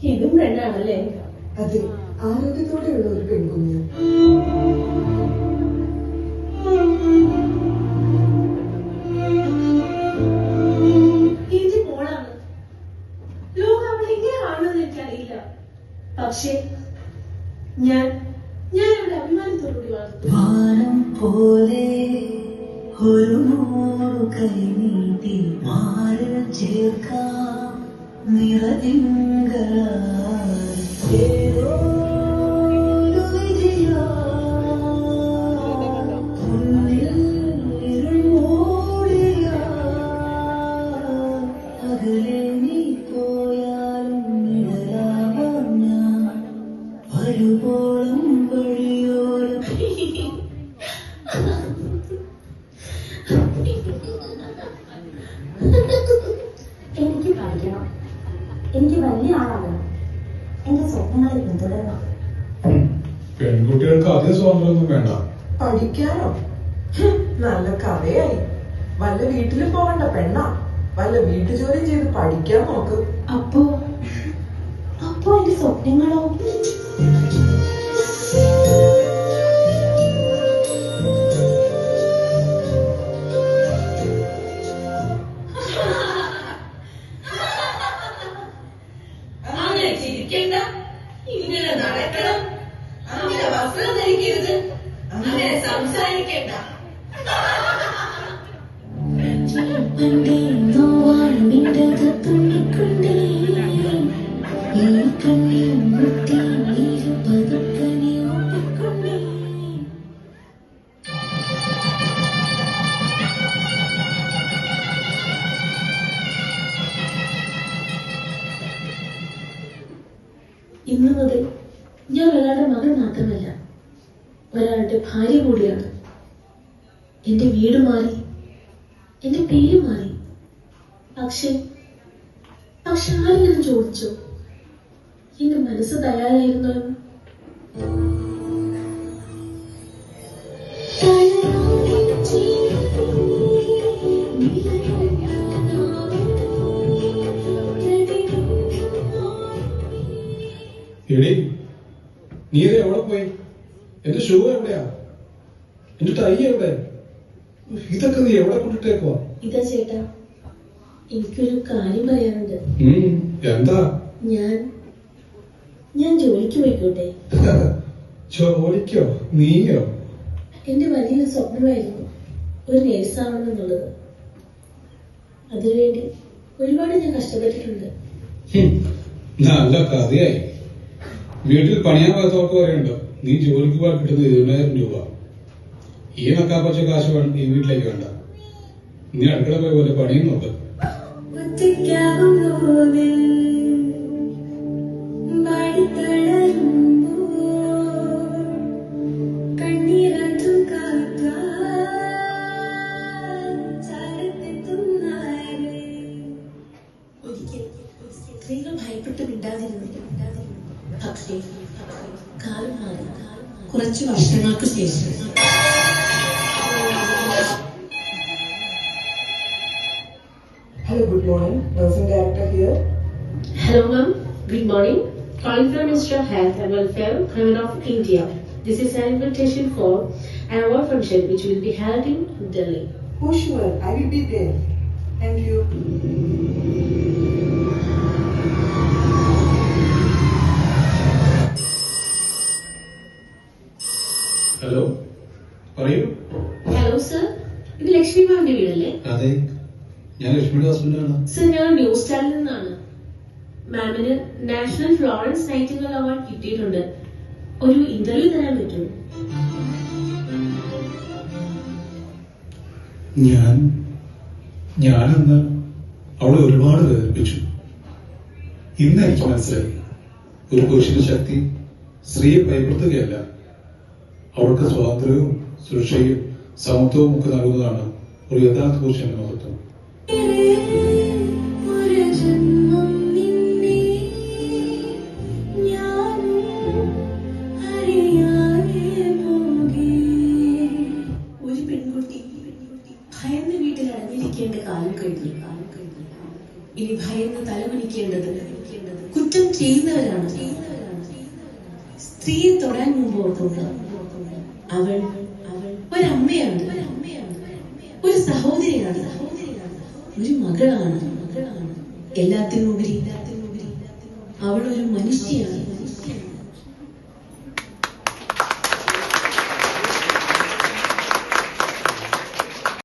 ഇതും പെണ്ണാണല്ലേ? അതെ, ആരോഗ്യത്തോടെയുള്ള ഒരു പെൺകുഞ്ഞ്. എന്റെ മോളാണ്. ലോകം അവളെ എങ്ങനെ കാണുമെന്ന് എനിക്കറിയില്ല. പക്ഷേ ഞാൻ അവളെ അഭിമാനത്തോടുകൂടി വളർത്തും. വാനം പോലെ ഒരു കൈനീട്ടി മാറിൽ ചേർക്കാം നിറതിങ്കള ഏതോ ഒരു വിധിയാ ഉള്ളിൽ ഇരുൾ മൂടിയാ അകലെ നീ പോയാലും നിഴലാവാം ഞാൻ വരുവോളം വഴിയോരം എനിക്ക് പഠിക്കണം. എനിക്ക് വലിയ ആളാകണം. എന്റെ സ്വപ്നങ്ങളെ പിന്തുടരണം. പെൺകുട്ടികൾക്ക് അധിക സ്വാതന്ത്ര്യമൊന്നും വേണ്ട. പഠിക്കാനോ? നല്ല കഥയായി. വല്ല വീട്ടിലും പോകണ്ട പെണ്ണാ. വല്ല വീട്ടുജോലി ചെയ്ത് പഠിക്കാൻ നോക്ക്. അപ്പോ എന്റെ സ്വപ്നങ്ങളോ? അങ്ങനെ ചിരിക്കണ്ട, ഇങ്ങനെ നടക്കണം, അങ്ങനെ വസ്ത്രം ധരിക്കരുത്, അങ്ങനെ സംസാരിക്കണ്ട. പണ്ടേ നോവാൻ വിട്ടത് തുണിക്കൊണ്ടേ ഈ കണ്ണിൽ മുട്ടി പതുക്കനെ ഒപ്പിക്കൊണ്ടേ ഇന്നു മുതൽ ഞാൻ ഒരാളുടെ മകൻ മാത്രമല്ല, ഒരാളുടെ ഭാര്യ കൂടിയാണ്. എന്റെ വീട് മാറി, എന്റെ പേര് മാറി. പക്ഷെ ആരെങ്കിലും ചോദിച്ചോ എന്റെ മനസ്സ് തയ്യാറായിരുന്നോ എന്ന്? എടി, നീ ഇത് എവിടെ പോയി? എന്റെ ഷൂ എവിടെയാ? എന്റെ ടൈ എവിടെ? ഇതൊക്കെ നീ എവിടെ കൊണ്ടിട്ടേക്കുവാ? ഇതാ ചേട്ടാ, എനിക്കൊരു കാര്യം പറയാനുണ്ട്. എന്താ? ഞാൻ ജോലിക്ക് പോയിക്കോട്ടെ? ചോദിക്കോ? നീയോ? എന്റെ വലിയൊരു സ്വപ്നമായിരുന്നു ഒരു നേഴ്സാവണമെന്നുള്ളത്. അതിനുവേണ്ടി ഒരുപാട് ഞാൻ കഷ്ടപ്പെട്ടിട്ടുണ്ട്. നല്ല കഥയായി. വീട്ടിൽ പണിയാൻ പറ്റാത്തവർക്ക് പറയുന്നുണ്ടോ നീ ജോലിക്ക് പോയാൽ കിട്ടുന്നത് 20,000 രൂപ. ഈ നക്കാപ്പച്ച കാശ് ഈ വീട്ടിലേക്ക് വേണ്ട. നീ അടുക്കള പോയി പോലെ പണിയും നോക്ക്. സ്ത്രീകൾ ഭയപ്പെട്ട് മിണ്ടാതിരുന്നില്ല. പക്ഷേ കാലം മാറി. കുറച്ചു വർഷങ്ങൾക്ക് ശേഷം Hello, good morning. Nursing director here. Hello ma'am, good morning. Calling from Ministry of Health and Welfare, Government of India. This is an invitation for an award function which will be held in Delhi. Oh, sure. I will be there. Thank you. Hello, പറയൂ. Hello sir, ഇത് ലക്ഷ്മി മാമിന്റെ വീടല്ലേ? അതെ, ഞാൻ ലക്ഷ്മിയുടെ ഹസ്ബൻഡാണ്. Sir, ഞാൻ news ചാനലിൽ നിന്നാണ്. മാമിന് നാഷണൽ ഫ്ലോറൻസ് നൈറ്റിംഗേൽ അവാർഡ് കിട്ടിയിട്ടുണ്ട്. ഒരു ഇന്റർവ്യൂ തരാൻ പറ്റുമോ? ഞാനെന്ന് അവളെ ഒരുപാട് വേദനിപ്പിച്ചു. ഇന്ന് എനിക്ക് മനസ്സിലായി, ഒരു പുരുഷന്റെ ശക്തി സ്ത്രീയെ ഭയപ്പെടുത്തുകയല്ല, അവൾക്ക് സ്വാതന്ത്ര്യവും സുരക്ഷയും സമത്വവും ഒക്കെ നൽകുന്നതാണ് ഒരു യഥാർത്ഥ പുരുഷന്റെ മഹത്വം. ഒരു പെൺകുട്ടി ഭയന്ന് വീട്ടിൽ അടഞ്ഞിരിക്കേണ്ട കാലം കഴിഞ്ഞു. ഇനി ഭയന്ന് തലകുനിക്കേണ്ടത്, കുറ്റം ചെയ്യുന്നവരാണ്. സ്ത്രീയെ തൊടാൻ മുമ്പ് ഓർക്കുക, അവൾ ഒരമ്മയാണ്, ഒരു സഹോദരിയാണ്, ഒരു മകളാണ്. എല്ലാത്തിനുപരി അവൾ ഒരു മനുഷ്യയാണ്.